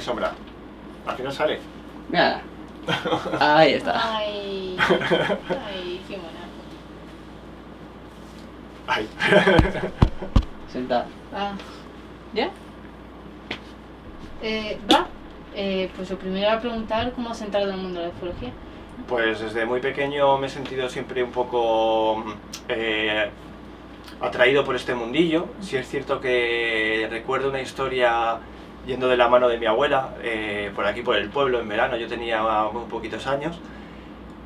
sombra. Al final sale. Mira. Ahí está. Ay, ay, qué mona. Ay. Senta. Ah, ¿ya? Va. Pues lo primero era preguntar cómo has entrado en el mundo de la ufología. Pues desde muy pequeño me he sentido siempre un poco atraído por este mundillo. Sí es cierto que recuerdo una historia yendo de la mano de mi abuela, por aquí por el pueblo en verano. Yo tenía muy poquitos años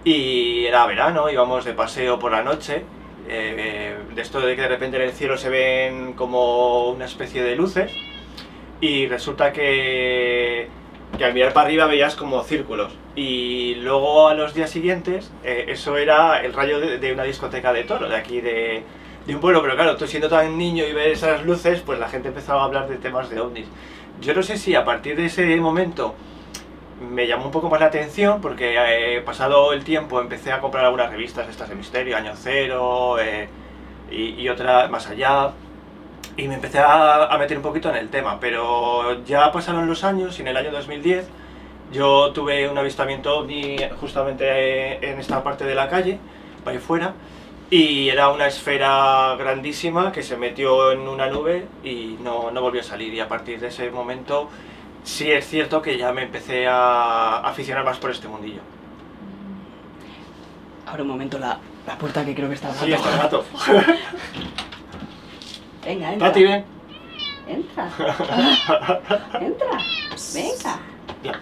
y era verano, íbamos de paseo por la noche, de esto de que de repente en el cielo se ven como una especie de luces y resulta que al mirar para arriba veías como círculos y luego a los días siguientes eso era el rayo de una discoteca de Toro, de aquí de un pueblo, pero claro, tú siendo tan niño y ver esas luces, pues la gente empezaba a hablar de temas de ovnis. Yo no sé si a partir de ese momento me llamó un poco más la atención, porque pasado el tiempo empecé a comprar algunas revistas estas de misterio, Año Cero y otras más allá, y me empecé a meter un poquito en el tema, pero ya pasaron los años y en el año 2010 yo tuve un avistamiento ovni justamente en esta parte de la calle, para ahí fuera, y era una esfera grandísima que se metió en una nube y no volvió a salir, y a partir de ese momento sí es cierto que ya me empecé a aficionar más por este mundillo. Abre un momento la puerta que creo que está el gato. Sí, está el gato. Venga, entra. Tati, ven. Entra. Entra. Venga. Ya.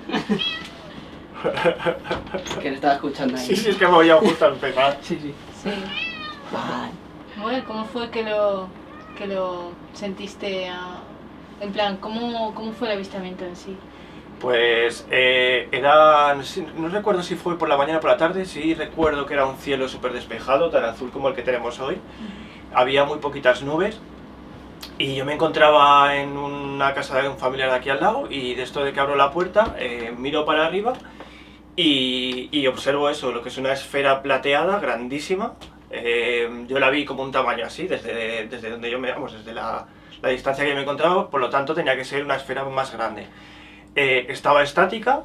Que le estaba escuchando ahí. Sí, es que me voy a justo a empezar. Sí, sí. Sí. Vale. Bueno, ¿cómo fue que lo sentiste? En plan, ¿cómo fue el avistamiento en sí? Pues era, no recuerdo si fue por la mañana o por la tarde, sí recuerdo que era un cielo súper despejado, tan azul como el que tenemos hoy. Había muy poquitas nubes y yo me encontraba en una casa de un familiar de aquí al lado, y de esto de que abro la puerta, miro para arriba y observo eso, lo que es una esfera plateada grandísima. Yo la vi como un tamaño así, desde donde yo desde la distancia que yo me encontraba, por lo tanto tenía que ser una esfera más grande. Estaba estática,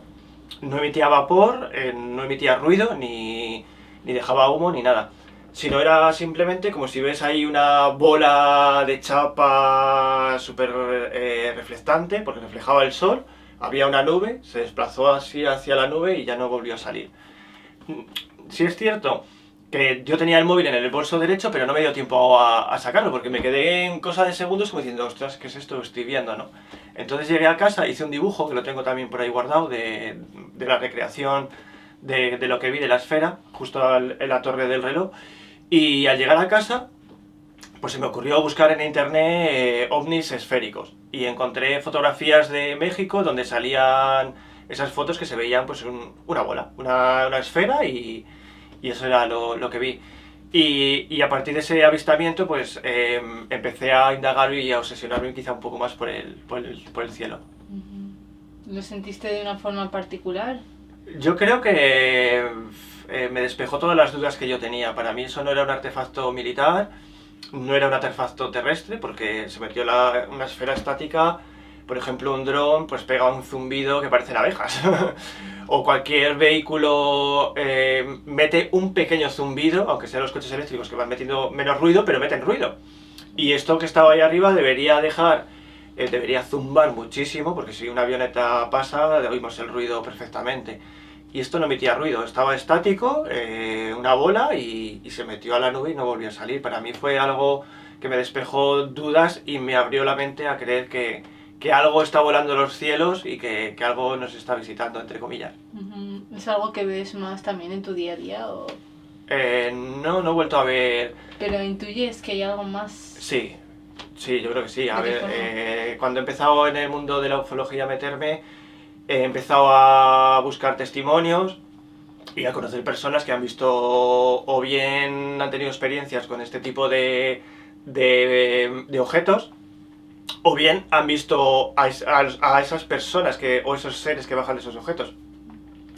no emitía vapor, no emitía ruido, ni dejaba humo, ni nada. Sino era simplemente como si ves ahí una bola de chapa súper reflectante, porque reflejaba el sol, había una nube, se desplazó así hacia la nube y ya no volvió a salir. Sí es cierto que yo tenía el móvil en el bolso derecho, pero no me dio tiempo a sacarlo, porque me quedé en cosa de segundos como diciendo, ostras, ¿qué es esto que estoy viendo, no? Entonces llegué a casa, hice un dibujo, que lo tengo también por ahí guardado, de la recreación de lo que vi de la esfera, justo en la torre del reloj, y al llegar a casa, pues se me ocurrió buscar en internet ovnis esféricos, y encontré fotografías de México donde salían esas fotos que se veían pues una bola, una esfera, y eso era lo que vi. Y a partir de ese avistamiento, pues empecé a indagar y a obsesionarme quizá un poco más por el cielo. ¿Lo sentiste de una forma particular? Yo creo que me despejó todas las dudas que yo tenía. Para mí eso no era un artefacto militar, no era un artefacto terrestre, porque se metió una esfera estática. Por ejemplo, un dron pues pega un zumbido que parecen abejas. O cualquier vehículo mete un pequeño zumbido, aunque sean los coches eléctricos que van metiendo menos ruido, pero meten ruido. Y esto que estaba ahí arriba debería zumbar muchísimo, porque si una avioneta pasa, oímos el ruido perfectamente. Y esto no emitía ruido, estaba estático, una bola, y se metió a la nube y no volvió a salir. Para mí fue algo que me despejó dudas y me abrió la mente a creer que algo está volando en los cielos y que algo nos está visitando, entre comillas. ¿Es algo que ves más también en tu día a día? ¿O? No he vuelto a ver... ¿Pero intuyes que hay algo más? Sí, yo creo que sí. A ver, cuando he empezado en el mundo de la ufología a meterme, he empezado a buscar testimonios y a conocer personas que han visto o bien han tenido experiencias con este tipo de objetos, o bien han visto a esas personas o esos seres que bajan de esos objetos.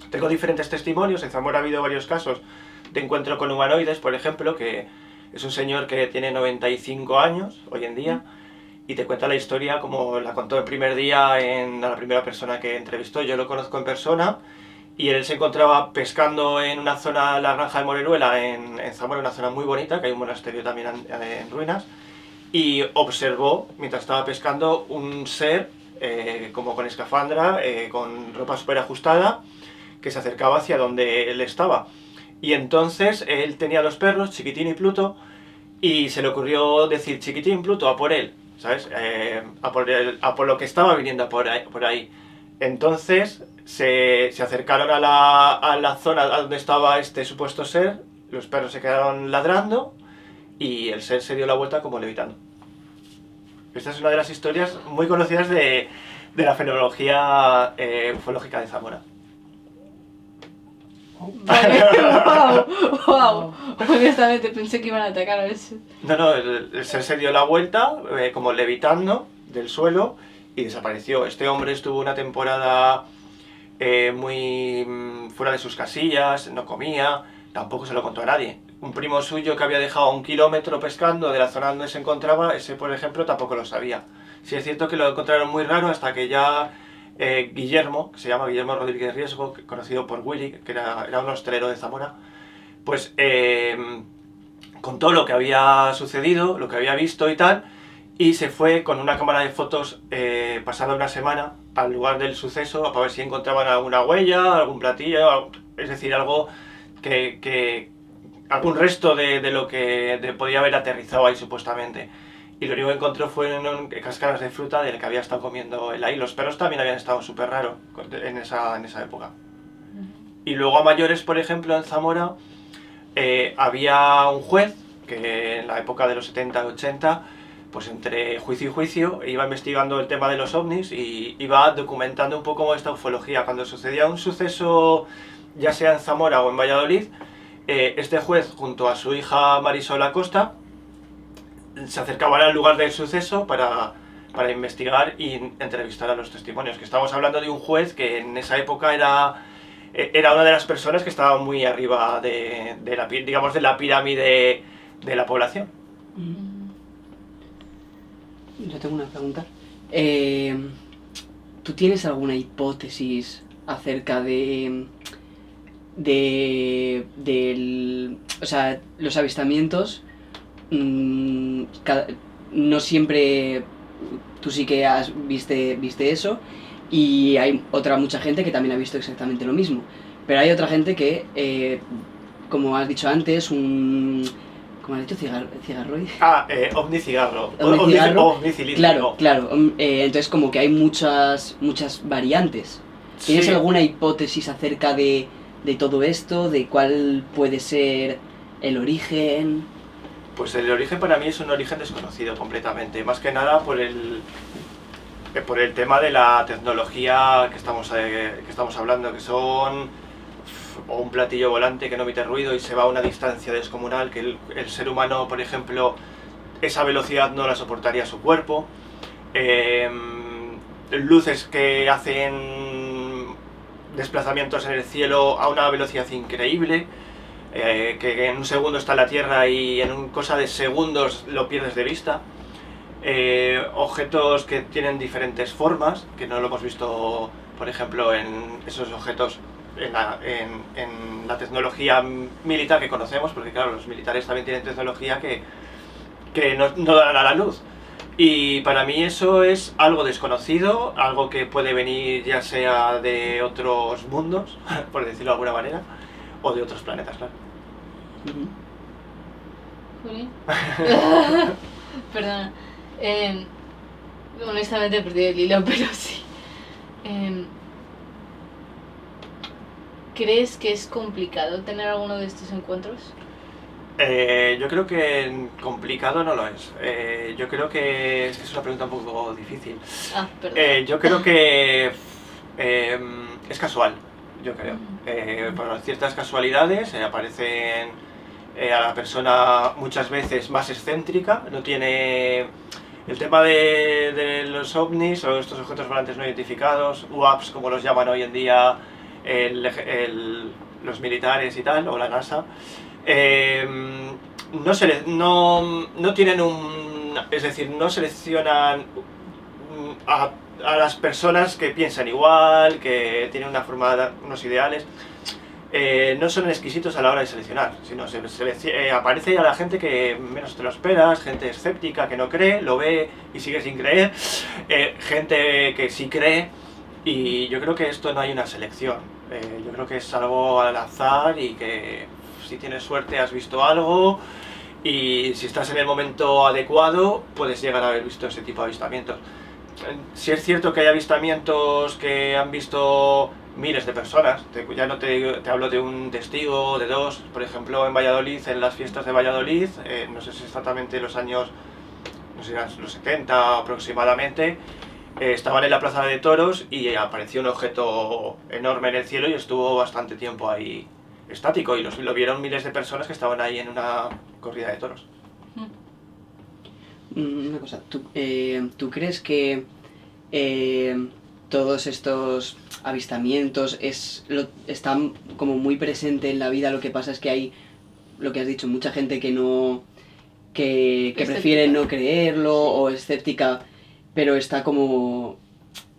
Tengo diferentes testimonios. En Zamora ha habido varios casos de encuentro con humanoides, por ejemplo, que es un señor que tiene 95 años hoy en día, y te cuenta la historia como la contó el primer día a la primera persona que entrevistó. Yo lo conozco en persona y él se encontraba pescando en una zona, la Granja de Moreruela, en Zamora, una zona muy bonita, que hay un monasterio también en ruinas, y observó, mientras estaba pescando, un ser como con escafandra, con ropa súper ajustada, que se acercaba hacia donde él estaba. Y entonces él tenía los perros, Chiquitín y Pluto, y se le ocurrió decir: Chiquitín, Pluto, a por él, ¿sabes? A por lo que estaba viniendo por ahí. Entonces se acercaron a la zona donde estaba este supuesto ser, los perros se quedaron ladrando y el ser se dio la vuelta como levitando. Esta es una de las historias muy conocidas de la fenomenología ufológica de Zamora. Vale, wow. Honestamente pensé que iban a atacar a ese. No, el ser se dio la vuelta como levitando del suelo y desapareció. Este hombre estuvo una temporada muy fuera de sus casillas, no comía, tampoco se lo contó a nadie. Un primo suyo que había dejado 1 kilómetro pescando de la zona donde se encontraba, ese por ejemplo tampoco lo sabía. Sí es cierto que lo encontraron muy raro hasta que ya Guillermo, que se llama Guillermo Rodríguez Riesgo, conocido por Willy, que era un hostelero de Zamora, pues contó lo que había sucedido, lo que había visto y tal, y se fue con una cámara de fotos pasada una semana al lugar del suceso para ver si encontraban alguna huella, algún platillo, es decir, algo algún resto de lo que podía haber aterrizado ahí supuestamente. Y lo único que encontró fueron cáscaras de fruta del que había estado comiendo él ahí. Los perros también habían estado súper raros en esa época. Y luego a mayores, por ejemplo, en Zamora, había un juez que en la época de los 70-80, pues entre juicio y juicio, iba investigando el tema de los ovnis y iba documentando un poco esta ufología. Cuando sucedía un suceso, ya sea en Zamora o en Valladolid, este juez, junto a su hija Marisol Acosta, se acercaban al lugar del suceso para investigar y entrevistar a los testimonios. Que estamos hablando de un juez que en esa época era una de las personas que estaba muy arriba de la pirámide de la población. Yo tengo una pregunta. ¿Tú tienes alguna hipótesis acerca de o sea, los avistamientos? No siempre tú sí que viste eso, y hay mucha gente que también ha visto exactamente lo mismo, pero hay otra gente que, como has dicho antes, ¿cómo has dicho? ¿Cigarroide? Ovni cigarro. Ovni cigarro. Ovni cilíndrico. Claro. Entonces como que hay muchas variantes. ¿Tienes alguna hipótesis acerca de todo esto? ¿De cuál puede ser el origen? Pues el origen para mí es un origen desconocido completamente, más que nada por el tema de la tecnología que estamos hablando, que son o un platillo volante que no emite ruido y se va a una distancia descomunal, que el ser humano, por ejemplo, esa velocidad no la soportaría su cuerpo, luces que hacen desplazamientos en el cielo a una velocidad increíble, que en un segundo está en la Tierra y en cosa de segundos lo pierdes de vista, objetos que tienen diferentes formas, que no lo hemos visto, por ejemplo, en esos objetos en la tecnología militar que conocemos, porque claro, los militares también tienen tecnología que no dan a la luz. Y para mí eso es algo desconocido, algo que puede venir ya sea de otros mundos, por decirlo de alguna manera, o de otros planetas, claro. Juli. Perdona. Honestamente he perdido el hilo, pero sí. ¿Crees que es complicado tener alguno de estos encuentros? Yo creo que complicado no lo es. Yo creo que es una pregunta un poco difícil. Perdón. Yo creo que es casual, yo creo. Por ciertas casualidades aparecen a la persona muchas veces más excéntrica, no tiene el tema de los ovnis o estos objetos volantes no identificados, UAPs como los llaman hoy en día los militares y tal, o la NASA. No tienen un es decir, no seleccionan a las personas que piensan igual, que tienen una forma, unos ideales. No son exquisitos a la hora de seleccionar, sino aparece a la gente que menos te lo esperas, gente escéptica que no cree, lo ve y sigue sin creer, gente que sí cree, y yo creo que esto no hay una selección, yo creo que es algo al azar y que si tienes suerte has visto algo y si estás en el momento adecuado puedes llegar a haber visto ese tipo de avistamientos. Si es cierto que hay avistamientos que han visto miles de personas, ya no te hablo de un testigo, de dos. Por ejemplo, en Valladolid, en las fiestas de Valladolid, no sé si exactamente los años, no sé, los 70 aproximadamente, estaban en la plaza de toros y apareció un objeto enorme en el cielo y estuvo bastante tiempo ahí estático, y lo vieron miles de personas que estaban ahí en una corrida de toros. Una cosa, ¿tú crees que todos estos avistamientos están como muy presente en la vida? Lo que pasa es que hay, lo que has dicho, mucha gente que prefiere no creerlo o escéptica, pero está como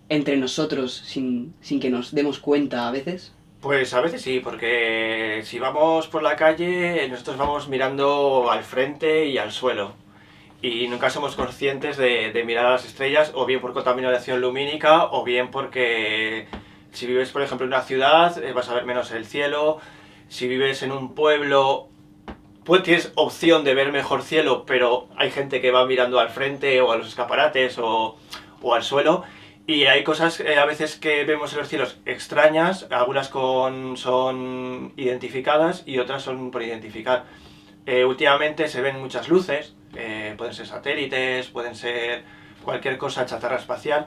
entre nosotros sin que nos demos cuenta a veces. Pues a veces sí, porque si vamos por la calle, nosotros vamos mirando al frente y al suelo. Y nunca somos conscientes de mirar a las estrellas, o bien por contaminación lumínica, o bien porque si vives, por ejemplo, en una ciudad, vas a ver menos el cielo. Si vives en un pueblo, pues tienes opción de ver mejor cielo, pero hay gente que va mirando al frente, o a los escaparates, o al suelo. Y hay cosas a veces que vemos en los cielos extrañas, algunas son identificadas y otras son por identificar. Últimamente se ven muchas luces, pueden ser satélites, pueden ser cualquier cosa chatarra espacial,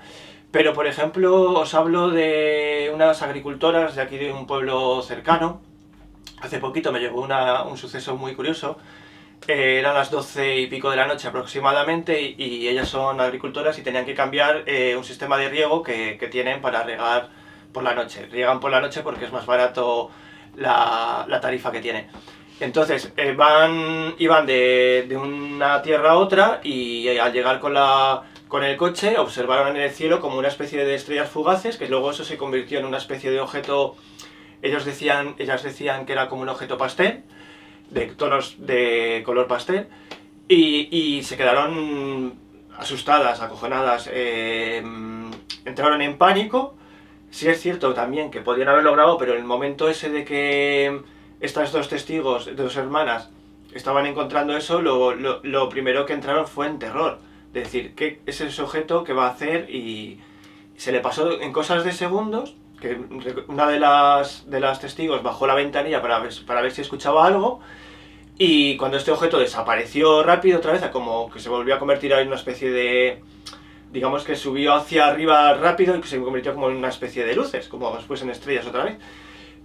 pero por ejemplo os hablo de unas agricultoras de aquí de un pueblo cercano. Hace poquito me llegó un suceso muy curioso. Eran las 12 y pico de la noche aproximadamente y ellas son agricultoras y tenían que cambiar un sistema de riego que tienen para regar por la noche. Riegan por la noche porque es más barato la tarifa que tiene. Entonces iban de una tierra a otra y al llegar con el coche observaron en el cielo como una especie de estrellas fugaces, que luego eso se convirtió en una especie de objeto. Ellas decían que era como un objeto pastel, de tonos de color pastel, y se quedaron asustadas, acojonadas, entraron en pánico. Sí es cierto también que podían haberlo grabado, pero el momento ese de que estas dos testigos, dos hermanas, estaban encontrando eso, lo primero que entraron fue en terror. Es decir, ¿qué es ese objeto que va a hacer? Y se le pasó en cosas de segundos, que una de las testigos bajó la ventanilla para ver si escuchaba algo, y cuando este objeto desapareció rápido otra vez, como que se volvió a convertir en una especie de, digamos que subió hacia arriba rápido y que se convirtió como en una especie de luces, como después en estrellas otra vez.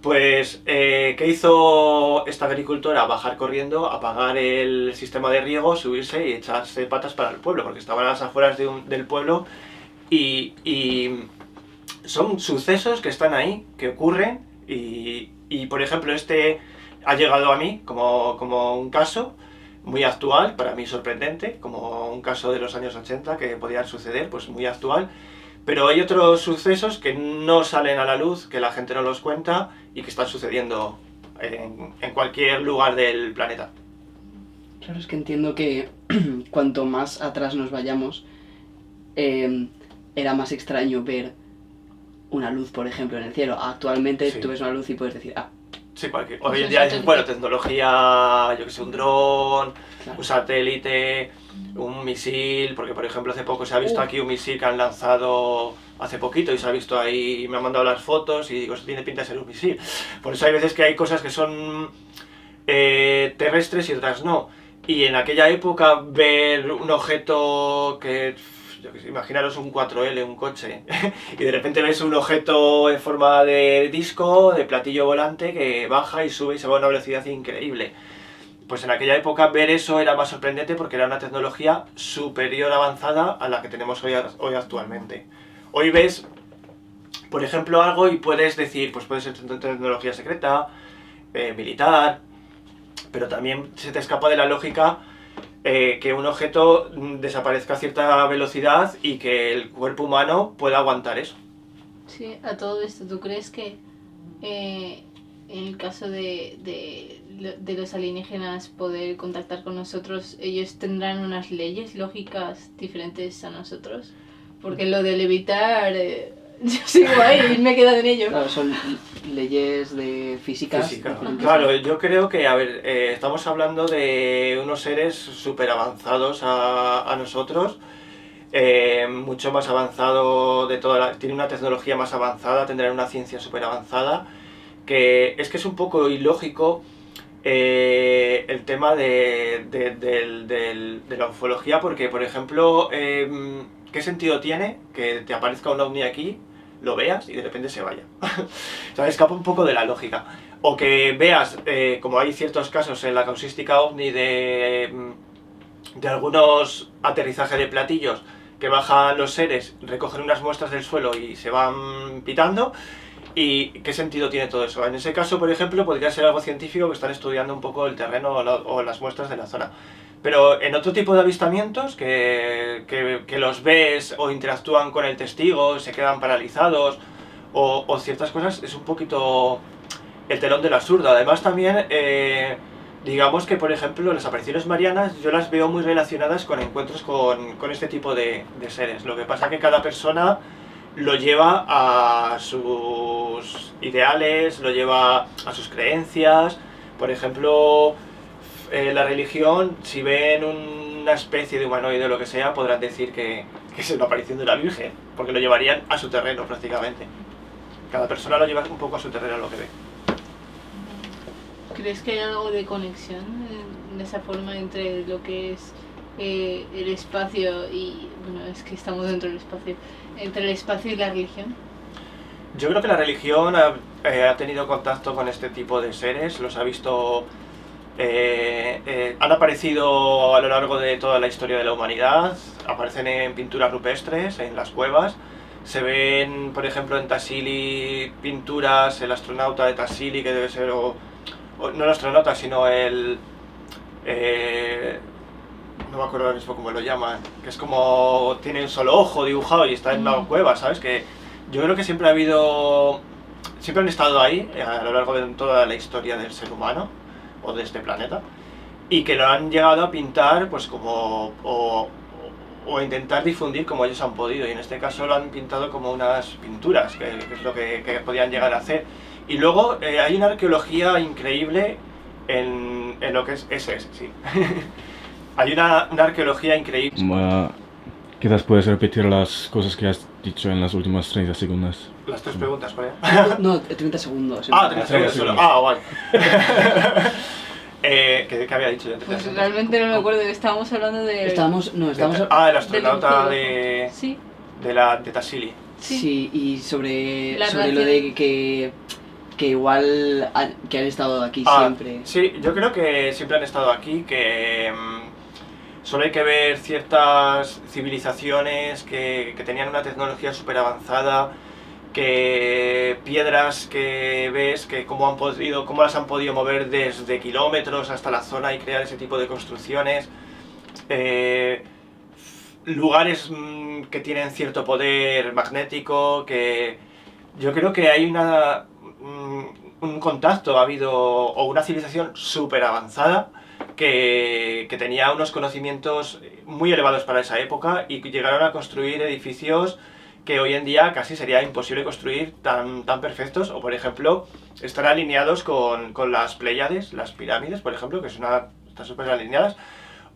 Pues, ¿qué hizo esta agricultora? Bajar corriendo, apagar el sistema de riego, subirse y echarse patas para el pueblo, porque estaban a las afueras del pueblo y son sucesos que están ahí, que ocurren y por ejemplo este ha llegado a mí como un caso muy actual, para mí sorprendente, como un caso de los años 80 que podían suceder, pues muy actual. Pero hay otros sucesos que no salen a la luz, que la gente no los cuenta y que están sucediendo en cualquier lugar del planeta. Claro, es que entiendo que cuanto más atrás nos vayamos, era más extraño ver una luz, por ejemplo, en el cielo. Actualmente Sí. Tú ves una luz y puedes decir, Sí, cualquier. Pues Hoy en un día dices, satélite. bueno, tecnología, yo que sé, un dron, claro. un satélite, un misil, porque por ejemplo hace poco se ha visto Uf. aquí un misil que han lanzado hace poquito y se ha visto ahí, me han mandado las fotos y digo, esto tiene pinta de ser un misil. Por eso hay veces que hay cosas que son terrestres y otras no. Y en aquella época ver un objeto que, yo que sé, imaginaros un 4L, un coche, y de repente ves un objeto en forma de disco, de platillo volante, que baja y sube y se va a una velocidad increíble. Pues en aquella época ver eso era más sorprendente porque era una tecnología superior avanzada a la que tenemos hoy actualmente. Hoy ves, por ejemplo, algo y puedes decir, pues puede ser tecnología secreta, militar, pero también se te escapa de la lógica que un objeto desaparezca a cierta velocidad y que el cuerpo humano pueda aguantar eso. Sí, a todo esto, ¿tú crees que en el caso de los alienígenas poder contactar con nosotros, ellos tendrán unas leyes lógicas diferentes a nosotros? Porque lo de levitar, yo sigo ahí y me he quedado en ello. Claro, son leyes de física. Claro, yo creo que, a ver, estamos hablando de unos seres súper avanzados a nosotros, mucho más avanzado de tiene una tecnología más avanzada, tendrán una ciencia súper avanzada, que es un poco ilógico el tema de la ufología, porque, por ejemplo, ¿qué sentido tiene que te aparezca un ovni aquí, lo veas y de repente se vaya? O sea, escapa un poco de la lógica. O que veas, como hay ciertos casos en la causística ovni de algunos aterrizajes de platillos, que bajan los seres, recogen unas muestras del suelo y se van pitando. ¿Y qué sentido tiene todo eso? En ese caso, por ejemplo, podría ser algo científico que están estudiando un poco el terreno o las muestras de la zona. Pero en otro tipo de avistamientos, que los ves o interactúan con el testigo, se quedan paralizados, o ciertas cosas, es un poquito el telón del absurdo. Además también, digamos que, por ejemplo, las apariciones marianas yo las veo muy relacionadas con encuentros con este tipo de seres. Lo que pasa es que cada persona lo lleva a sus ideales, lo lleva a sus creencias. Por ejemplo, la religión, si ven una especie de humanoide o lo que sea, podrán decir que es una aparición de la Virgen, porque lo llevarían a su terreno prácticamente. Cada persona lo lleva un poco a su terreno lo que ve. ¿Crees que hay algo de conexión en esa forma entre lo que es el espacio y... bueno, es que estamos dentro del espacio, entre el espacio y la religión? Yo creo que la religión ha tenido contacto con este tipo de seres, los ha visto, han aparecido a lo largo de toda la historia de la humanidad, aparecen en pinturas rupestres, en las cuevas, se ven, por ejemplo, en Tassili pinturas, el astronauta de Tassili, que debe ser, no el astronauta, sino el... no me acuerdo ahora mismo cómo lo llaman, que es como tiene un solo ojo dibujado y está en una cueva, ¿sabes? Que yo creo que siempre han estado ahí a lo largo de toda la historia del ser humano o de este planeta, y que lo han llegado a pintar pues como o intentar difundir como ellos han podido, y en este caso lo han pintado como unas pinturas, que es lo que podían llegar a hacer. Y luego hay una arqueología increíble en lo que es ese, sí. Hay una arqueología increíble. Quizás puedes repetir las cosas que has dicho en las últimas 30 segundos. Las tres preguntas, ¿cuál No, 30 segundos. 30 segundos solo. Vale. ¿Qué había dicho yo? Pues realmente no me acuerdo, estábamos hablando de... el astronauta de Tassili. Sí, y sobre La lo de que igual que han estado aquí siempre. Sí, yo creo que siempre han estado aquí, que solo hay que ver ciertas civilizaciones que tenían una tecnología súper avanzada, que piedras que ves, que cómo las han podido mover desde kilómetros hasta la zona y crear ese tipo de construcciones, lugares que tienen cierto poder magnético, que yo creo que hay un contacto, ha habido, o una civilización súper avanzada que tenía unos conocimientos muy elevados para esa época y que llegaron a construir edificios que hoy en día casi sería imposible construir tan perfectos, o por ejemplo estar alineados con las Pléyades, las pirámides, por ejemplo, que están súper alineadas.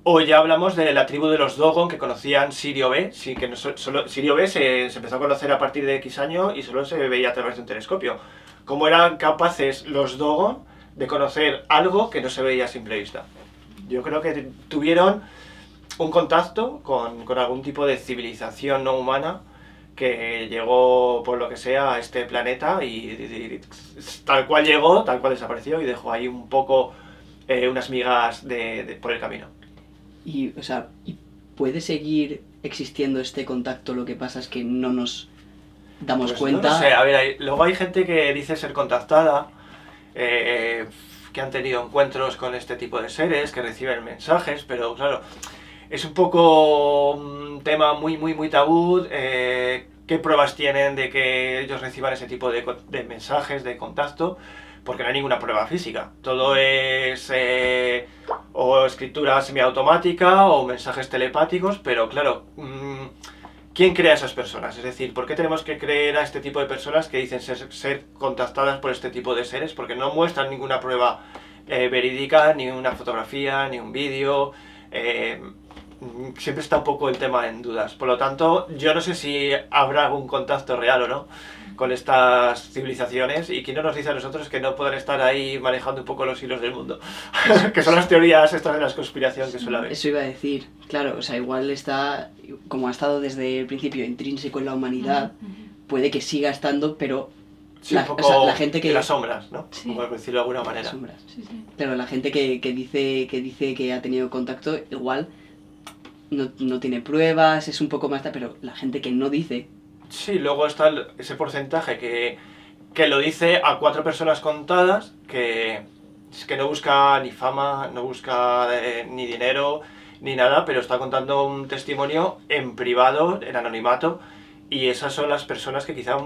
O ya hablamos de la tribu de los Dogon, que conocían Sirio B, Sirio B se empezó a conocer a partir de X año y solo se veía a través de un telescopio. ¿Cómo eran capaces los Dogon de conocer algo que no se veía a simple vista? Yo creo que tuvieron un contacto con algún tipo de civilización no humana que llegó, por lo que sea, a este planeta y tal cual llegó, tal cual desapareció y dejó ahí un poco unas migas por el camino. Y, o sea, ¿puede seguir existiendo este contacto? Lo que pasa es que no nos damos cuenta. No sé, a ver, luego hay gente que dice ser contactada, que que han tenido encuentros con este tipo de seres, que reciben mensajes, pero claro, es un poco un tema muy tabú. ¿Qué pruebas tienen de que ellos reciban ese tipo de mensajes, de contacto? Porque no hay ninguna prueba física. Todo es o escritura semiautomática o mensajes telepáticos, pero claro, ¿quién crea a esas personas? Es decir, ¿por qué tenemos que creer a este tipo de personas que dicen ser contactadas por este tipo de seres? Porque no muestran ninguna prueba verídica, ni una fotografía, ni un vídeo. Siempre está un poco el tema en dudas. Por lo tanto, yo no sé si habrá algún contacto real o no con estas civilizaciones, y quién no nos dice a nosotros que no puedan estar ahí manejando un poco los hilos del mundo. Que son las teorías estas de la conspiración que suele haber. Eso iba a decir, claro, o sea, igual está, como ha estado desde el principio intrínseco en la humanidad, puede que siga estando, pero Sí, la, un poco o sea, la gente que... en las sombras, ¿no? Sí. Por decirlo de alguna manera. Sombras. Sí, sí. Claro, la gente que dice que ha tenido contacto, igual no tiene pruebas, es un poco más... Pero la gente que no dice... Sí, luego está ese porcentaje que lo dice a 4 personas contadas, que no busca ni fama, no busca ni dinero, ni nada, pero está contando un testimonio en privado, en anonimato, y esas son las personas que quizá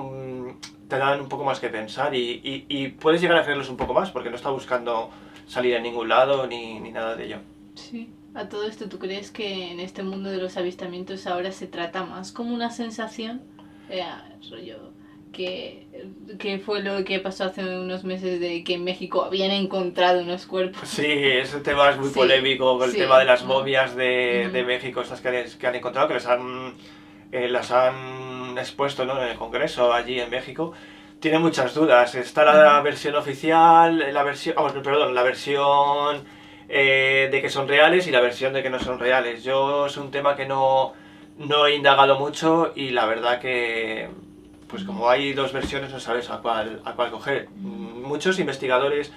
te dan un poco más que pensar, y puedes llegar a creerlos un poco más, porque no está buscando salir en ningún lado ni nada de ello. Sí. A todo esto, ¿tú crees que en este mundo de los avistamientos ahora se trata más como una sensación? Rollo, que fue lo que pasó hace unos meses de que en México habían encontrado unos cuerpos. Sí, ese tema es muy Sí, polémico, con el sí, tema de las ¿no? momias de México, estas que han encontrado, que las han expuesto, ¿no?, en el Congreso allí en México. Tiene muchas dudas. Está la versión oficial, la versión de que son reales y la versión de que no son reales. Yo es un tema que no he indagado mucho, y la verdad que, pues como hay 2 versiones, no sabes a cuál coger. Muchos investigadores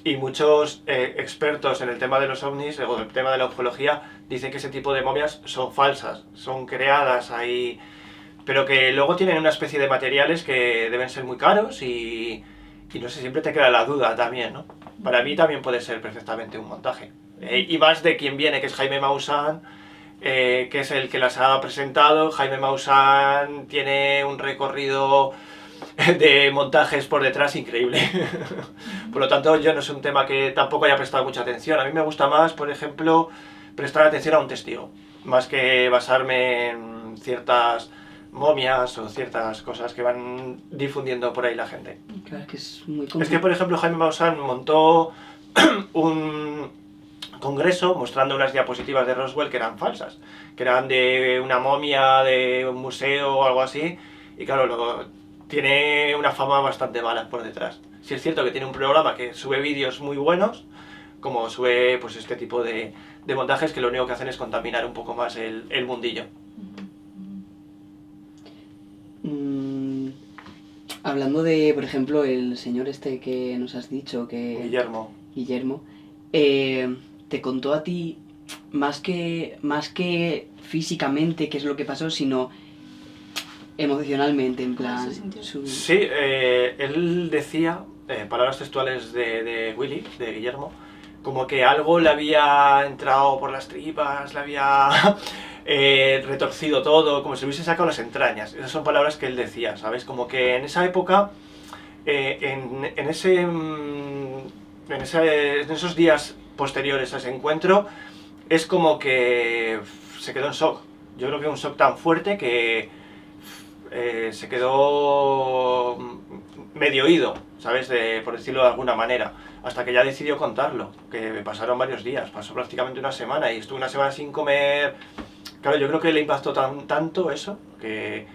y muchos expertos en el tema de los ovnis o el tema de la ufología dicen que ese tipo de momias son falsas, son creadas ahí, pero que luego tienen una especie de materiales que deben ser muy caros, y no sé, siempre te queda la duda también, ¿no? Para mí también puede ser perfectamente un montaje. Y más de quien viene, que es Jaime Maussan, que es el que las ha presentado. Jaime Maussan tiene un recorrido de montajes por detrás increíble. Por lo tanto, yo no es un tema que tampoco haya prestado mucha atención. A mí me gusta más, por ejemplo, prestar atención a un testigo, más que basarme en ciertas momias o ciertas cosas que van difundiendo por ahí la gente. Claro, es que es muy Es que, complicado. por ejemplo, Jaime Maussan montó un congreso mostrando unas diapositivas de Roswell que eran falsas, que eran de una momia de un museo o algo así, y claro, tiene una fama bastante mala por detrás. Sí es cierto que tiene un programa que sube vídeos muy buenos, como sube pues este tipo de montajes que lo único que hacen es contaminar un poco más el mundillo. Hablando de, por ejemplo, el señor este que nos has dicho, que... Guillermo. Te contó a ti más que físicamente qué es lo que pasó, sino emocionalmente, en plan... Sí, él decía, palabras textuales de Willy, de Guillermo, como que algo le había entrado por las tripas, le había retorcido todo, como si le hubiese sacado las entrañas. Esas son palabras que él decía, ¿sabes? Como que en esa época, en esos días posteriores a ese encuentro, es como que se quedó en shock. Yo creo que un shock tan fuerte que se quedó medio oído, ¿sabes? Por decirlo de alguna manera, hasta que ya decidió contarlo, que pasaron varios días, pasó prácticamente una semana, y estuvo una semana sin comer. Claro, yo creo que le impactó tanto eso, que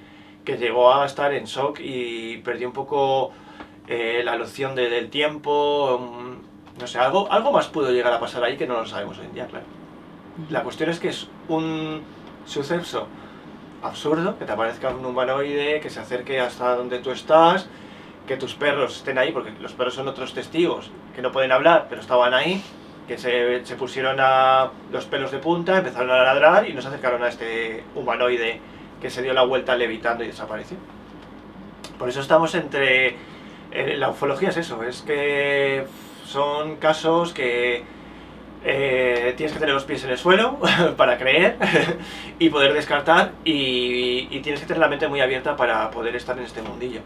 llegó a estar en shock y perdió un poco la noción del tiempo. No sé, algo más pudo llegar a pasar ahí que no lo sabemos hoy en día, claro. La cuestión es que es un suceso absurdo, que te aparezca un humanoide, que se acerque hasta donde tú estás, que tus perros estén ahí, porque los perros son otros testigos que no pueden hablar, pero estaban ahí, que se pusieron a los pelos de punta, empezaron a ladrar y nos acercaron a este humanoide que se dio la vuelta levitando y desapareció. Por eso estamos entre... la ufología es eso, es que Son casos que tienes que tener los pies en el suelo para creer y poder descartar y tienes que tener la mente muy abierta para poder estar en este mundillo.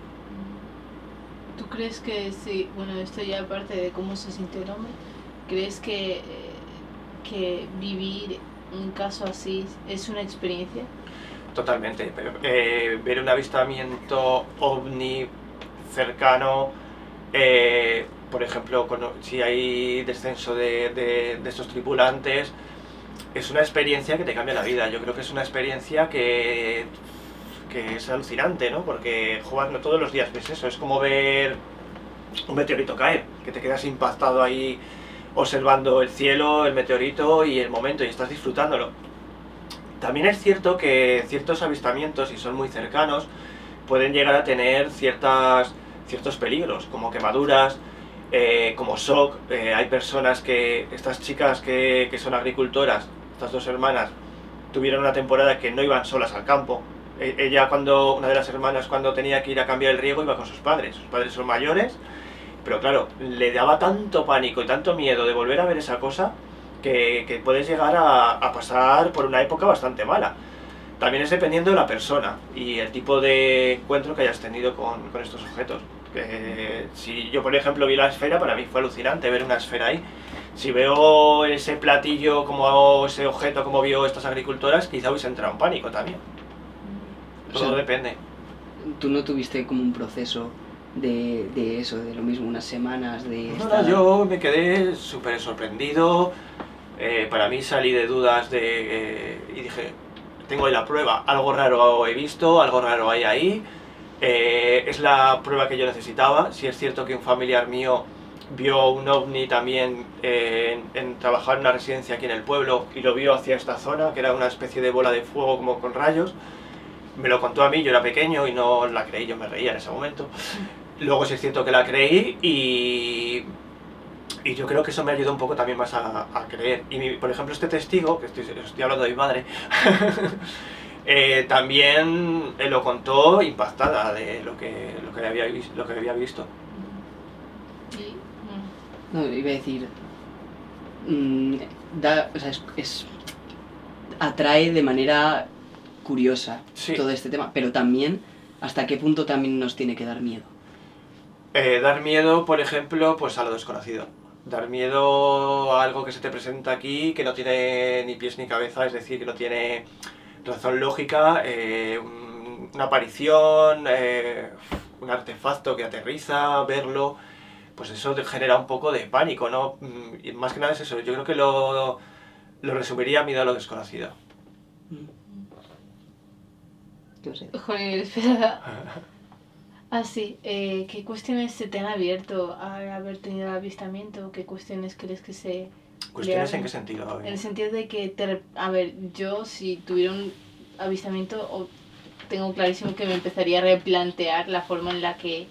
¿Tú crees que sí? Bueno, esto ya aparte de cómo se siente el hombre, ¿crees que vivir un caso así es una experiencia? Totalmente. Ver un avistamiento ovni cercano, por ejemplo, si hay descenso de estos tripulantes, es una experiencia que te cambia la vida. Yo creo que es una experiencia que es alucinante, ¿no? Porque no todos los días ves eso. Es como ver un meteorito caer, que te quedas impactado ahí observando el cielo, el meteorito y el momento, y estás disfrutándolo. También es cierto que ciertos avistamientos, si son muy cercanos, pueden llegar a tener ciertos peligros, como quemaduras, como shock. Hay personas estas chicas que son agricultoras, estas dos hermanas, tuvieron una temporada que no iban solas al campo. Una de las hermanas, cuando tenía que ir a cambiar el riego, iba con sus padres son mayores, pero claro, le daba tanto pánico y tanto miedo de volver a ver esa cosa, que puedes llegar a pasar por una época bastante mala. También es dependiendo de la persona y el tipo de encuentro que hayas tenido con estos objetos. Si yo, por ejemplo, vi la esfera, para mí fue alucinante ver una esfera ahí. Si veo ese platillo, ese objeto, como vio estas agricultoras, quizá hubiese entrado en pánico también. Todo depende. ¿Tú no tuviste como un proceso de eso, de lo mismo, unas semanas de No, yo me quedé súper sorprendido. Para mí salí de dudas y dije, tengo ahí la prueba, algo raro he visto, algo raro hay ahí. Es la prueba que yo necesitaba. Si es cierto que un familiar mío vio un ovni también trabajar en una residencia aquí en el pueblo y lo vio hacia esta zona, que era una especie de bola de fuego como con rayos. Me lo contó a mí, yo era pequeño y no la creí, yo me reía en ese momento. Luego sí es cierto que la creí y yo creo que eso me ayudó un poco también más a creer. Y por ejemplo este testigo, que estoy hablando de mi madre, también lo contó impactada de lo que había visto. Sí. No, iba a decir, o sea, atrae de manera curiosa Sí. todo este tema, pero también hasta qué punto también nos tiene que dar miedo. Dar miedo, por ejemplo, pues a lo desconocido. Dar miedo a algo que se te presenta aquí, que no tiene ni pies ni cabeza, es decir, que no tiene razón lógica, una aparición, un artefacto que aterriza, verlo, pues eso te genera un poco de pánico, ¿no? Y más que nada es eso, yo creo que lo resumiría a miedo a lo desconocido. ¿Qué os sé? Joder, espera. Sí, ¿qué cuestiones se te han abierto al haber tenido el avistamiento? ¿Qué cuestiones crees que se... ¿Cuestiones en qué sentido? En el sentido de que, a ver, yo si tuviera un avistamiento, tengo clarísimo que me empezaría a replantear la forma en la que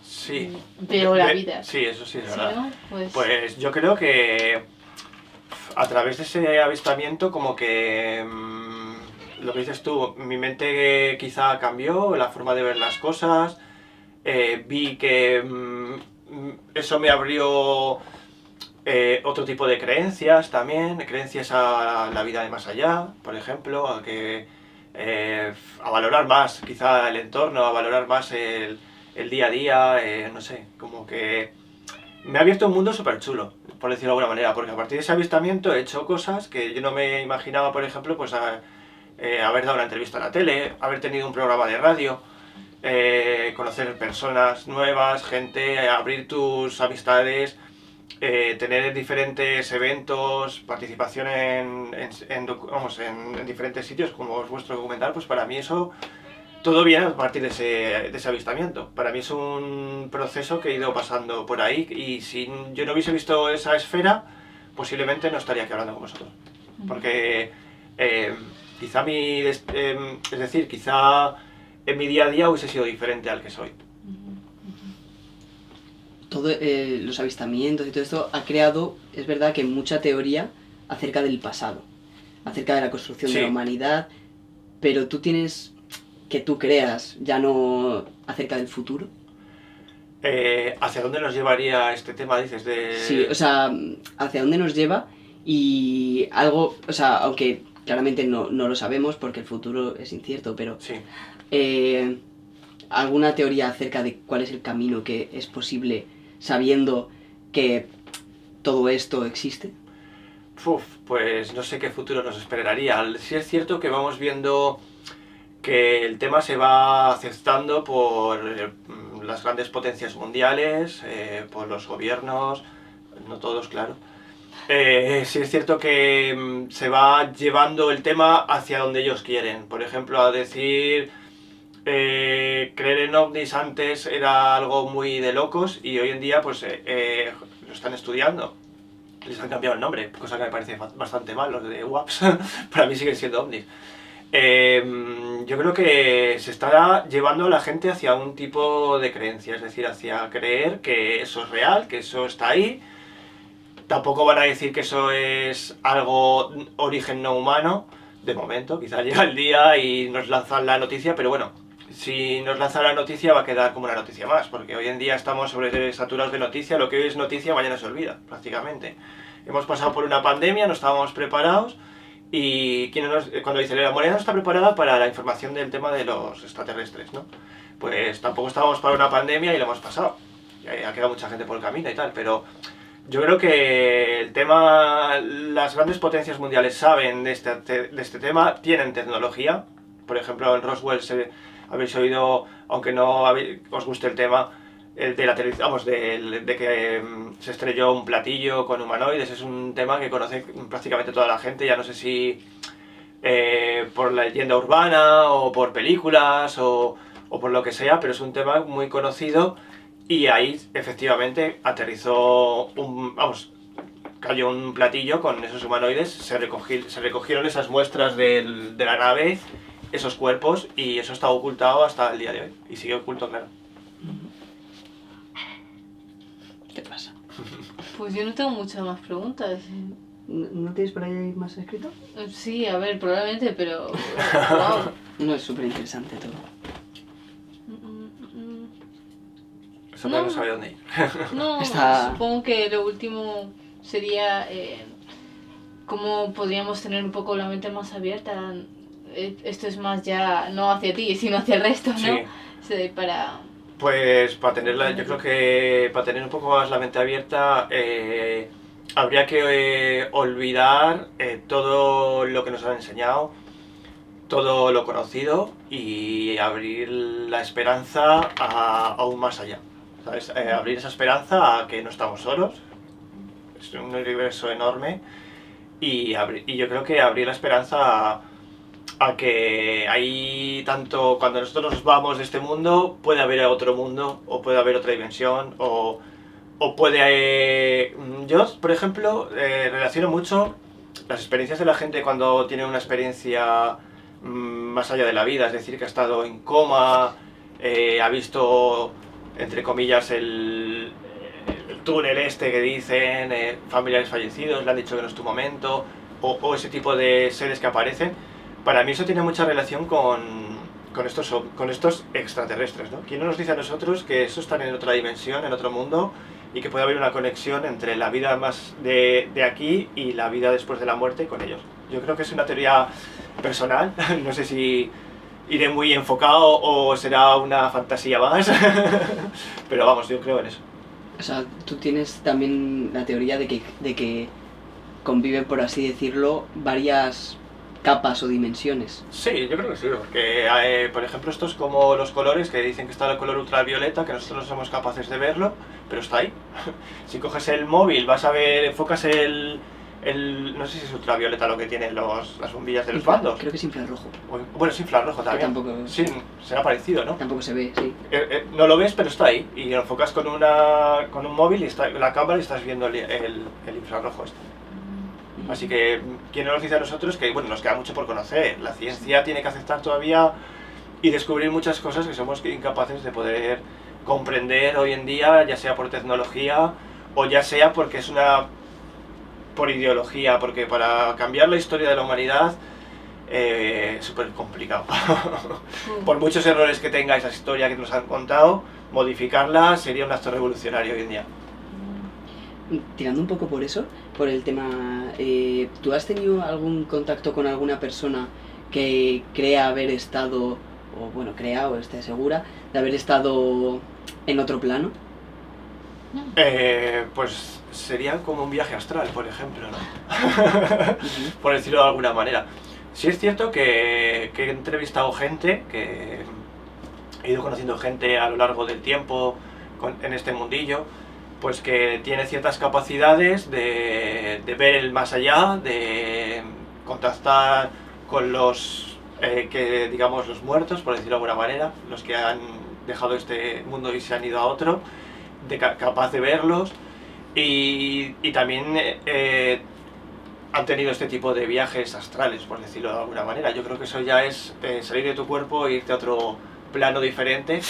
veo la vida. Sí, eso sí es verdad. ¿Sí, no? Pues yo creo que a través de ese avistamiento como que... lo que dices tú, mi mente quizá cambió, la forma de ver las cosas, vi que eso me abrió otro tipo de creencias también, creencias a la vida de más allá, por ejemplo, a valorar más quizá el entorno, a valorar más el día a día, no sé, como que me ha abierto un mundo súper chulo, por decirlo de alguna manera, porque a partir de ese avistamiento he hecho cosas que yo no me imaginaba, por ejemplo, pues haber dado una entrevista a la tele, haber tenido un programa de radio, conocer personas nuevas, gente, abrir tus amistades, tener diferentes eventos, participación en diferentes sitios como es vuestro documental, pues para mí eso todo viene a partir de ese avistamiento. Para mí es un proceso que he ido pasando por ahí y si yo no hubiese visto esa esfera, posiblemente no estaría aquí hablando con vosotros. Porque quizá quizá en mi día a día hubiese sido diferente al que soy. Todo los avistamientos y todo esto ha creado, es verdad, que mucha teoría acerca del pasado, acerca de la construcción de la humanidad, pero tú tienes que tú creas, ya no acerca del futuro. ¿Hacia dónde nos llevaría este tema, dices? Sí, o sea, hacia dónde nos lleva y algo, o sea, aunque claramente no lo sabemos porque el futuro es incierto, pero Sí. ¿alguna teoría acerca de cuál es el camino que es posible sabiendo que todo esto existe? Pues no sé qué futuro nos esperaría. Sí es cierto que vamos viendo que el tema se va aceptando por las grandes potencias mundiales, por los gobiernos, no todos, claro. Sí es cierto que se va llevando el tema hacia donde ellos quieren. Por ejemplo, a decir, creer en ovnis antes era algo muy de locos y hoy en día pues lo están estudiando. Les han cambiado el nombre, cosa que me parece bastante mal, los de WAPs, para mí siguen siendo ovnis. Yo creo que se está llevando a la gente hacia un tipo de creencia, es decir, hacia creer que eso es real, que eso está ahí. Tampoco van a decir que eso es algo origen no humano, de momento, quizá llega el día y nos lanzan la noticia, pero bueno, si nos lanzan la noticia va a quedar como una noticia más, porque hoy en día estamos sobresaturados de noticia, lo que hoy es noticia mañana se olvida, prácticamente. Hemos pasado por una pandemia, no estábamos preparados y cuando dice la humanidad no está preparada para la información del tema de los extraterrestres, ¿no? Pues tampoco estábamos para una pandemia y lo hemos pasado. Ha quedado mucha gente por el camino y tal, pero yo creo que el tema, las grandes potencias mundiales saben de este tema, tienen tecnología. Por ejemplo, en Roswell habéis oído, aunque no os guste el tema, de que se estrelló un platillo con humanoides. Es un tema que conoce prácticamente toda la gente, ya no sé si por la leyenda urbana o por películas o por lo que sea, pero es un tema muy conocido y ahí efectivamente aterrizó cayó un platillo con esos humanoides, se recogieron esas muestras de la nave, esos cuerpos, y eso está ocultado hasta el día de hoy y sigue oculto, claro. ¿Qué pasa? Pues yo no tengo muchas más preguntas. ¿No tienes por ahí más escrito? Sí, a ver, probablemente, pero... wow. No, es súper interesante todo. Eso no sabe dónde ir. No, supongo que lo último sería cómo podríamos tener un poco la mente más abierta. Esto es más ya, no hacia ti, sino hacia el resto, ¿no? Sí. Para... Pues yo creo que para tener un poco más la mente abierta habría que olvidar todo lo que nos han enseñado, todo lo conocido y abrir la esperanza aún más allá, ¿sabes? Abrir esa esperanza a que no estamos solos, es un universo enorme y yo creo que abrir la esperanza a que hay tanto, cuando nosotros nos vamos de este mundo, puede haber otro mundo, o puede haber otra dimensión, o puede... yo, por ejemplo, relaciono mucho las experiencias de la gente cuando tiene una experiencia más allá de la vida, es decir, que ha estado en coma, ha visto, entre comillas, el túnel este que dicen, familiares fallecidos, le han dicho que no es tu momento, o ese tipo de seres que aparecen. Para mí eso tiene mucha relación con estos extraterrestres, ¿no? ¿Quién no nos dice a nosotros que eso están en otra dimensión, en otro mundo, y que puede haber una conexión entre la vida más de aquí y la vida después de la muerte con ellos? Yo creo que es una teoría personal, no sé si iré muy enfocado o será una fantasía más, pero vamos, yo creo en eso. O sea, tú tienes también la teoría de que conviven, por así decirlo, varias capas o dimensiones. Sí, yo creo que sí, porque por ejemplo estos como los colores que dicen que está el color ultravioleta, que nosotros no somos capaces de verlo, pero está ahí. Si coges el móvil vas a ver, enfocas no sé si es ultravioleta lo que tienen las bombillas de los bandos. Creo que es infrarrojo. Bueno, es infrarrojo también. Tampoco... Sí, será parecido, ¿no? Tampoco se ve, sí. No lo ves, pero está ahí. Y lo enfocas con un móvil y la cámara y estás viendo el infrarrojo este. Así que, ¿quién nos dice a nosotros que, bueno, nos queda mucho por conocer? La ciencia tiene que aceptar todavía y descubrir muchas cosas que somos incapaces de poder comprender hoy en día, ya sea por tecnología o ya sea porque por ideología, porque para cambiar la historia de la humanidad es súper complicado. Por muchos errores que tenga esa historia que nos han contado, modificarla sería un acto revolucionario hoy en día. Tirando un poco por eso, por el tema, ¿tú has tenido algún contacto con alguna persona que crea haber estado, o bueno, crea o esté segura de haber estado en otro plano? Pues sería como un viaje astral, por ejemplo, ¿no? Por decirlo de alguna manera. Sí es cierto que he entrevistado gente, que he ido conociendo gente a lo largo del tiempo en este mundillo, pues que tiene ciertas capacidades de ver el más allá, de contactar con los digamos los muertos, por decirlo de alguna manera, los que han dejado este mundo y se han ido a otro, capaz de verlos, y también han tenido este tipo de viajes astrales, por decirlo de alguna manera. Yo creo que eso ya es salir de tu cuerpo e irte a otro plano diferente,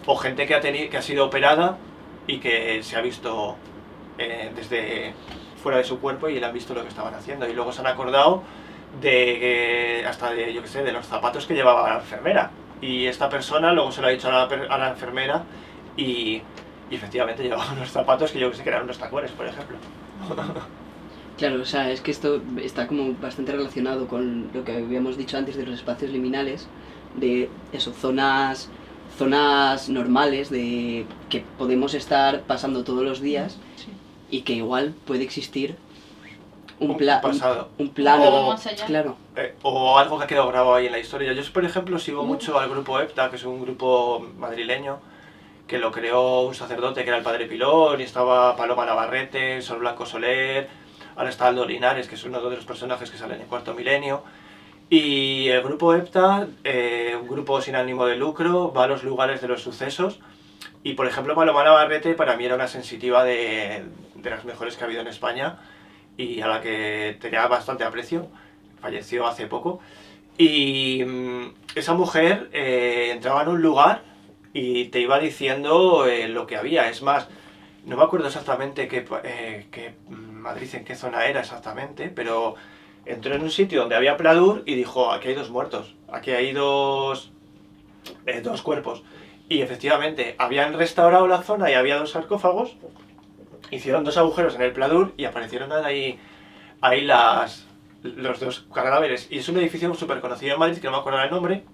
o gente que ha sido operada y que se ha visto desde fuera de su cuerpo y le han visto lo que estaban haciendo, y luego se han acordado hasta de, yo qué sé, de los zapatos que llevaba la enfermera, y esta persona luego se lo ha dicho a la enfermera y efectivamente llevaba unos zapatos que yo que sé que eran unos tacones, por ejemplo. Claro, o sea, es que esto está como bastante relacionado con lo que habíamos dicho antes de los espacios liminales, de eso, zonas normales de que podemos estar pasando todos los días, Sí. y que igual puede existir un pasado. un plano, O más allá. claro. O algo que ha quedado grabado ahí en la historia. Yo, por ejemplo, sigo mucho al grupo EPTA, que es un grupo madrileño, que lo creó un sacerdote que era el Padre Pilón, y estaba Paloma Navarrete, Sol Blanco Soler, ahora está Aldo Linares, que es uno de los personajes que salen en Cuarto Milenio. Y el grupo EPTA, un grupo sin ánimo de lucro, va a los lugares de los sucesos. Y por ejemplo, Paloma Navarrete para mí era una sensitiva de las mejores que ha habido en España, y a la que tenía bastante aprecio. Falleció hace poco. Y esa mujer entraba en un lugar y te iba diciendo lo que había. Es más, no me acuerdo exactamente Madrid, en qué zona era exactamente, pero entró en un sitio donde había pladur y dijo: aquí hay 2 muertos, aquí hay dos cuerpos. Y efectivamente, habían restaurado la zona y había 2 sarcófagos, hicieron 2 agujeros en el pladur y aparecieron ahí los 2 cadáveres. Y es un edificio súper conocido en Madrid, que no me acuerdo el nombre,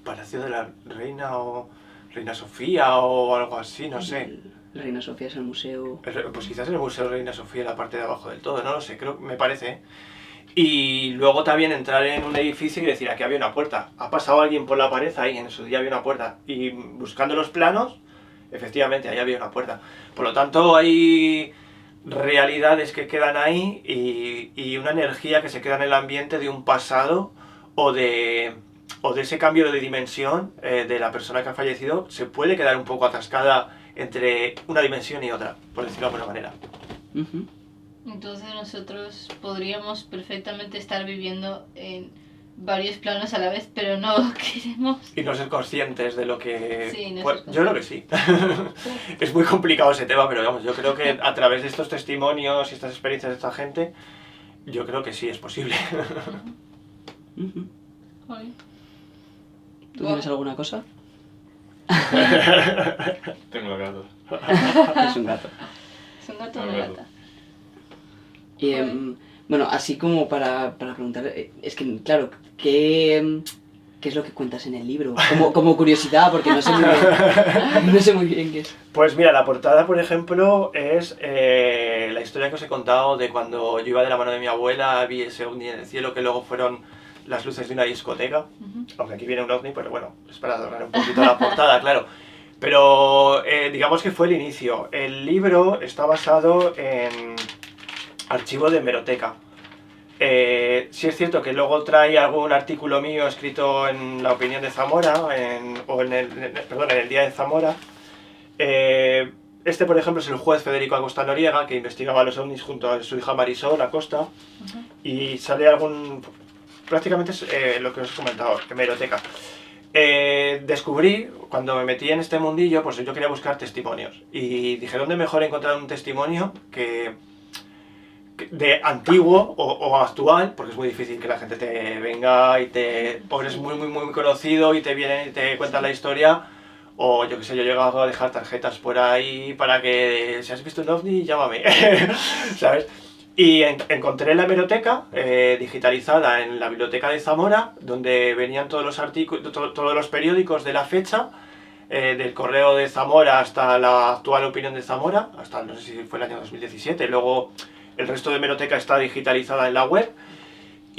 Palacio de la Reina o Reina Sofía o algo así, no sé. Reina Sofía es el museo. Pues quizás el Museo Reina Sofía, en la parte de abajo del todo, no lo sé, creo, me parece. Y luego también entrar en un edificio y decir: aquí había una puerta. Ha pasado alguien por la pared ahí, en su día había una puerta. Y buscando los planos, efectivamente, ahí había una puerta. Por lo tanto, hay realidades que quedan ahí y una energía que se queda en el ambiente de un pasado o de ese cambio de dimensión de la persona que ha fallecido. Se puede quedar un poco atascada entre una dimensión y otra, por decirlo de alguna manera. Entonces nosotros podríamos perfectamente estar viviendo en varios planos a la vez, pero no queremos. Y no ser conscientes de lo que... Sí, no pues, ser yo creo que sí. Es muy complicado ese tema, pero vamos, yo creo que a través de estos testimonios y estas experiencias de esta gente, yo creo que sí es posible. Joder. ¿Tú tienes alguna cosa? Tengo la gato. Es un gato. Es un gato o Un una gato. gata. Y, bueno, así como para preguntar, es que, claro, ¿qué es lo que cuentas en el libro? Como curiosidad, porque no sé muy bien qué es. Pues mira, la portada, por ejemplo, es la historia que os he contado de cuando yo iba de la mano de mi abuela, vi ese ovni en el cielo, que luego fueron las luces de una discoteca. Aunque aquí viene un ovni, pero bueno, es para adornar un poquito la portada, claro. Pero digamos que fue el inicio. El libro está basado en archivo de hemeroteca. Sí es cierto que luego trae algún artículo mío escrito en La Opinión de Zamora, en el Día de Zamora. Este, por ejemplo, es el juez Federico Acosta Noriega, que investigaba los ovnis junto a su hija Marisol Acosta, y sale prácticamente es lo que os he comentado, hemeroteca. Descubrí, cuando me metí en este mundillo, pues yo quería buscar testimonios, y dije: ¿dónde mejor encontrar un testimonio de antiguo o actual? Porque es muy difícil que la gente te venga y o eres muy conocido y te viene y te cuenta la historia, O yo qué sé, yo he llegado a dejar tarjetas por ahí para que si has visto un ovni, llámame, ¿sabes? Y encontré la hemeroteca digitalizada en la biblioteca de Zamora, donde venían todos los artículos, todos los periódicos de la fecha, del Correo de Zamora hasta la actual Opinión de Zamora, hasta no sé si fue el año 2017. Luego el resto de hemeroteca está digitalizada en la web.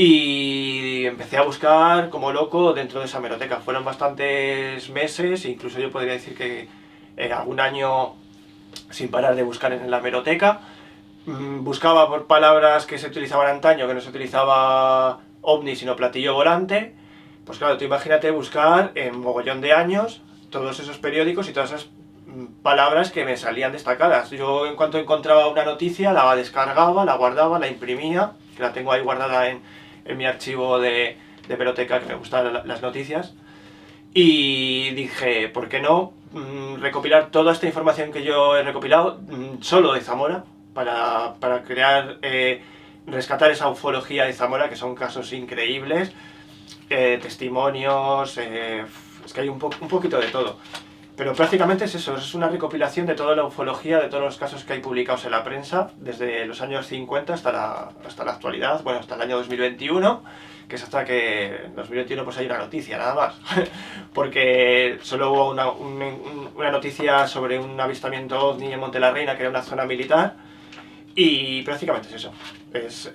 Y empecé a buscar como loco dentro de esa hemeroteca. Fueron bastantes meses, incluso yo podría decir que algún año sin parar de buscar en la hemeroteca. Buscaba por palabras que se utilizaban antaño, que no se utilizaba ovni sino platillo volante. Pues claro, tú imagínate buscar en mogollón de años todos esos periódicos y todas esas palabras que me salían destacadas. Yo en cuanto encontraba una noticia la descargaba, la guardaba, la imprimía, que la tengo ahí guardada en mi archivo de hemeroteca, que me gustan las noticias. Y dije, ¿por qué no recopilar toda esta información que yo he recopilado solo de Zamora? Para crear, rescatar esa ufología de Zamora, que son casos increíbles, testimonios, es que hay un poquito de todo. Pero prácticamente es eso, es una recopilación de toda la ufología, de todos los casos que hay publicados en la prensa, desde los años 50 hasta la actualidad, bueno, hasta el año 2021, que es hasta que en 2021 pues hay una noticia, nada más. Porque solo hubo una noticia sobre un avistamiento ovni en Monte la Reina, que era una zona militar, y prácticamente es eso. Es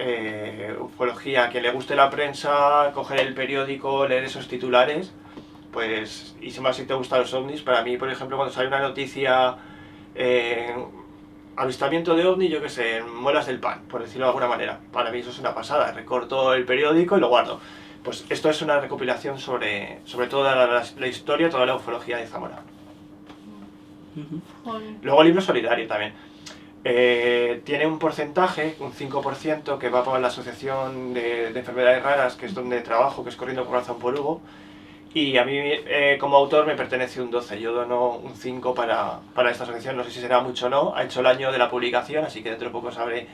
ufología. A quien le guste la prensa, coger el periódico, leer esos titulares, pues, y más si te gustan los ovnis. Para mí, por ejemplo, cuando sale una noticia, avistamiento de ovni, yo qué sé, en Muelas del Pan, por decirlo de alguna manera, para mí eso es una pasada. Recorto el periódico y lo guardo. Pues esto es una recopilación sobre toda la historia, toda la ufología de Zamora. Luego libro solidario también. Tiene un porcentaje, un 5%, que va para la Asociación de Enfermedades Raras, que es donde trabajo, que es Corriendo Corazón por Hugo. Y a mí, como autor, me pertenece un 12. Yo dono un 5 para esta asociación. No sé si será mucho o no. Ha hecho el año de la publicación, así que dentro de poco sabré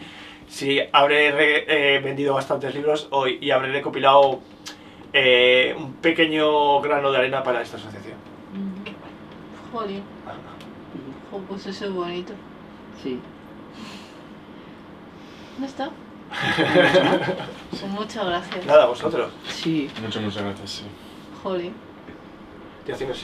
si habré vendido bastantes libros hoy y habré recopilado un pequeño grano de arena para esta asociación. Joder. Pues eso es bonito. Sí. ¿Dónde está? Pues muchas gracias. Nada, vosotros. Sí. Muchas gracias, sí. Joder. Te hacemos